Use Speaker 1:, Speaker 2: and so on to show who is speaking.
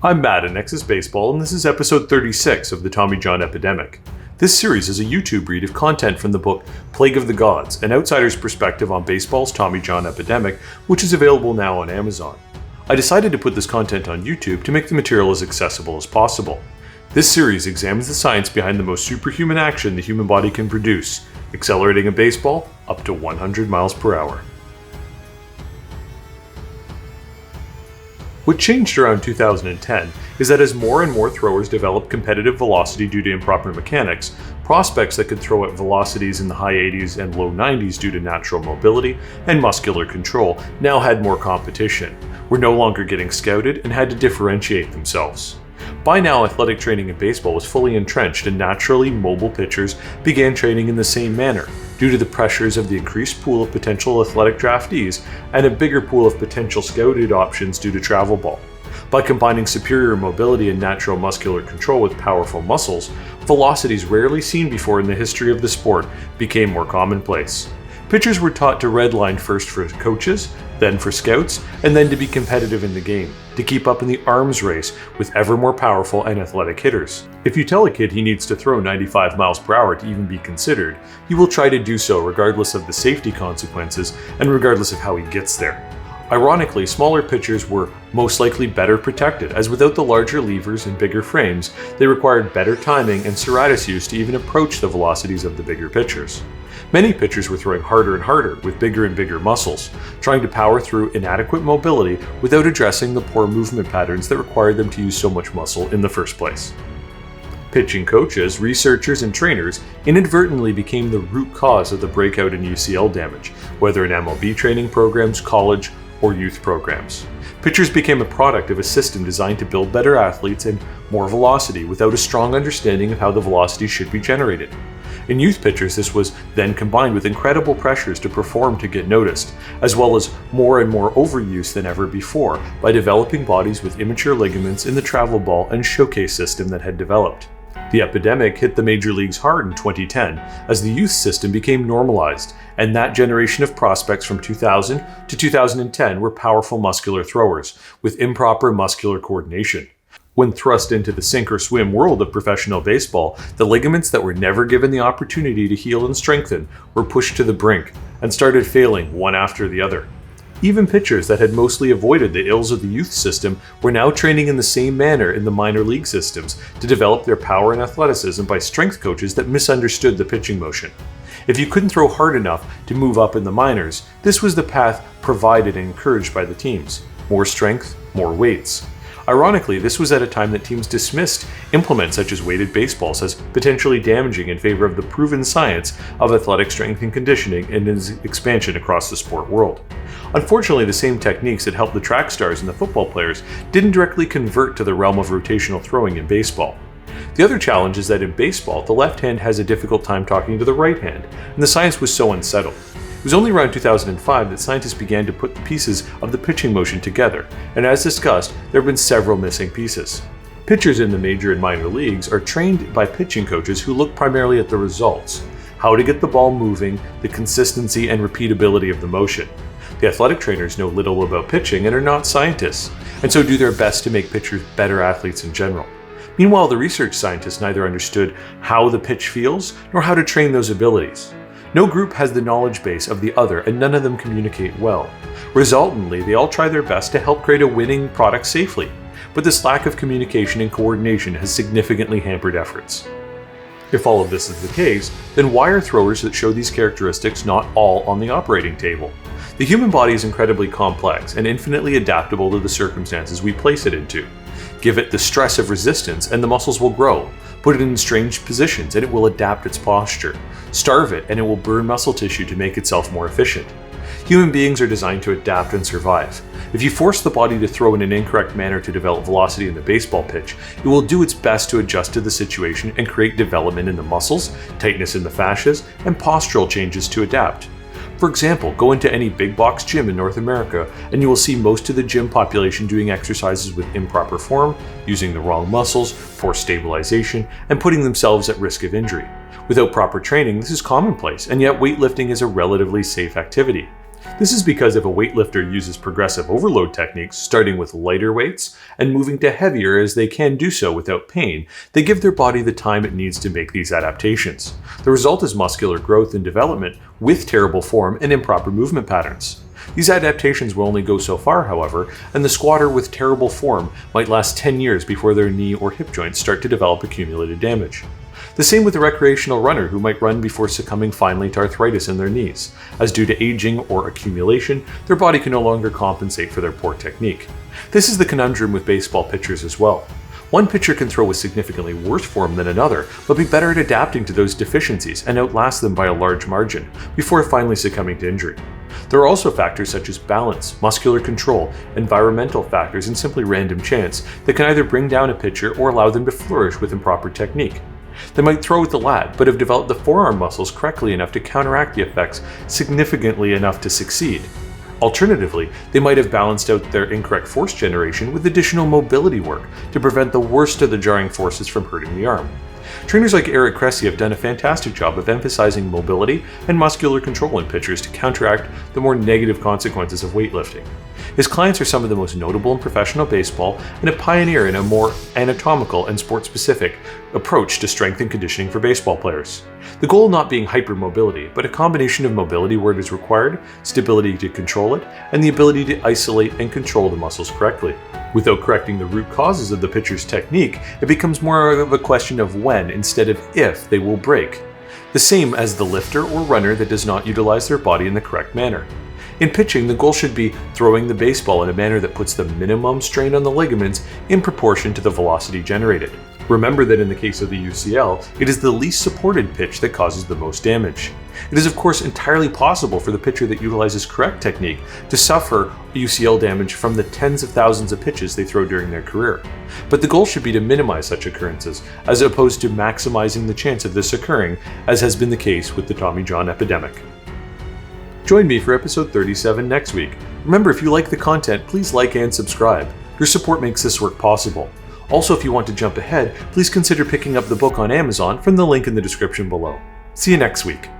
Speaker 1: I'm Matt at Nexus Baseball, and this is episode 36 of the Tommy John Epidemic. This series is a YouTube read of content from the book Plague of the Gods, an outsider's perspective on baseball's Tommy John epidemic, which is available now on Amazon. I decided to put this content on YouTube to make the material as accessible as possible. This series examines the science behind the most superhuman action the human body can produce, accelerating a baseball up to 100 miles per hour. What changed around 2010 is that as more and more throwers developed competitive velocity due to improper mechanics, prospects that could throw at velocities in the high 80s and low 90s due to natural mobility and muscular control now had more competition, were no longer getting scouted, and had to differentiate themselves. By now, athletic training in baseball was fully entrenched, and naturally mobile pitchers began training in the same manner, due to the pressures of the increased pool of potential athletic draftees and a bigger pool of potential scouted options due to travel ball. By combining superior mobility and natural muscular control with powerful muscles, velocities rarely seen before in the history of the sport became more commonplace. Pitchers were taught to redline first for coaches, then for scouts, and then to be competitive in the game, to keep up in the arms race with ever more powerful and athletic hitters. If you tell a kid he needs to throw 95 miles per hour to even be considered, he will try to do so regardless of the safety consequences and regardless of how he gets there. Ironically, smaller pitchers were most likely better protected, as without the larger levers and bigger frames, they required better timing and serratus use to even approach the velocities of the bigger pitchers. Many pitchers were throwing harder and harder with bigger and bigger muscles, trying to power through inadequate mobility without addressing the poor movement patterns that required them to use so much muscle in the first place. Pitching coaches, researchers, and trainers inadvertently became the root cause of the breakout in UCL damage, whether in MLB training programs, college, or youth programs. Pitchers became a product of a system designed to build better athletes and more velocity without a strong understanding of how the velocity should be generated. In youth pitchers, this was then combined with incredible pressures to perform to get noticed, as well as more and more overuse than ever before by developing bodies with immature ligaments in the travel ball and showcase system that had developed. The epidemic hit the major leagues hard in 2010 as the youth system became normalized, and that generation of prospects from 2000 to 2010 were powerful muscular throwers with improper muscular coordination. When thrust into the sink or swim world of professional baseball, the ligaments that were never given the opportunity to heal and strengthen were pushed to the brink and started failing one after the other. Even pitchers that had mostly avoided the ills of the youth system were now training in the same manner in the minor league systems to develop their power and athleticism by strength coaches that misunderstood the pitching motion. If you couldn't throw hard enough to move up in the minors, this was the path provided and encouraged by the teams. More strength, more weights. Ironically, this was at a time that teams dismissed implements such as weighted baseballs as potentially damaging in favor of the proven science of athletic strength and conditioning and its expansion across the sport world. Unfortunately, the same techniques that helped the track stars and the football players didn't directly convert to the realm of rotational throwing in baseball. The other challenge is that in baseball, the left hand has a difficult time talking to the right hand, and the science was so unsettled. It was only around 2005 that scientists began to put the pieces of the pitching motion together, and as discussed, there have been several missing pieces. Pitchers in the major and minor leagues are trained by pitching coaches who look primarily at the results, how to get the ball moving, the consistency and repeatability of the motion. The athletic trainers know little about pitching and are not scientists, and so do their best to make pitchers better athletes in general. Meanwhile, the research scientists neither understood how the pitch feels nor how to train those abilities. No group has the knowledge base of the other, and none of them communicate well. Resultantly, they all try their best to help create a winning product safely, but this lack of communication and coordination has significantly hampered efforts. If all of this is the case, then why are throwers that show these characteristics not all on the operating table? The human body is incredibly complex and infinitely adaptable to the circumstances we place it into. Give it the stress of resistance and the muscles will grow. Put it in strange positions and it will adapt its posture. Starve it and it will burn muscle tissue to make itself more efficient. Human beings are designed to adapt and survive. If you force the body to throw in an incorrect manner to develop velocity in the baseball pitch, it will do its best to adjust to the situation and create development in the muscles, tightness in the fascias, and postural changes to adapt. For example, go into any big box gym in North America and you will see most of the gym population doing exercises with improper form, using the wrong muscles, poor stabilization, and putting themselves at risk of injury. Without proper training, this is commonplace, and yet weightlifting is a relatively safe activity. This is because if a weightlifter uses progressive overload techniques, starting with lighter weights and moving to heavier as they can do so without pain, they give their body the time it needs to make these adaptations. The result is muscular growth and development with terrible form and improper movement patterns. These adaptations will only go so far, however, and the squatter with terrible form might last 10 years before their knee or hip joints start to develop accumulated damage. The same with a recreational runner who might run before succumbing finally to arthritis in their knees, as due to aging or accumulation, their body can no longer compensate for their poor technique. This is the conundrum with baseball pitchers as well. One pitcher can throw with significantly worse form than another, but be better at adapting to those deficiencies and outlast them by a large margin, before finally succumbing to injury. There are also factors such as balance, muscular control, environmental factors, and simply random chance that can either bring down a pitcher or allow them to flourish with improper technique. They might throw with the lat, but have developed the forearm muscles correctly enough to counteract the effects significantly enough to succeed. Alternatively, they might have balanced out their incorrect force generation with additional mobility work to prevent the worst of the jarring forces from hurting the arm. Trainers like Eric Cressy have done a fantastic job of emphasizing mobility and muscular control in pitchers to counteract the more negative consequences of weightlifting. His clients are some of the most notable in professional baseball and a pioneer in a more anatomical and sport-specific approach to strength and conditioning for baseball players. The goal not being hypermobility, but a combination of mobility where it is required, stability to control it, and the ability to isolate and control the muscles correctly. Without correcting the root causes of the pitcher's technique, it becomes more of a question of when instead of if they will break. The same as the lifter or runner that does not utilize their body in the correct manner. In pitching, the goal should be throwing the baseball in a manner that puts the minimum strain on the ligaments in proportion to the velocity generated. Remember that in the case of the UCL, it is the least supported pitch that causes the most damage. It is of course entirely possible for the pitcher that utilizes correct technique to suffer UCL damage from the tens of thousands of pitches they throw during their career. But the goal should be to minimize such occurrences, as opposed to maximizing the chance of this occurring, as has been the case with the Tommy John epidemic. Join me for episode 37 next week. Remember, if you like the content, please like and subscribe. Your support makes this work possible. Also, if you want to jump ahead, please consider picking up the book on Amazon from the link in the description below. See you next week.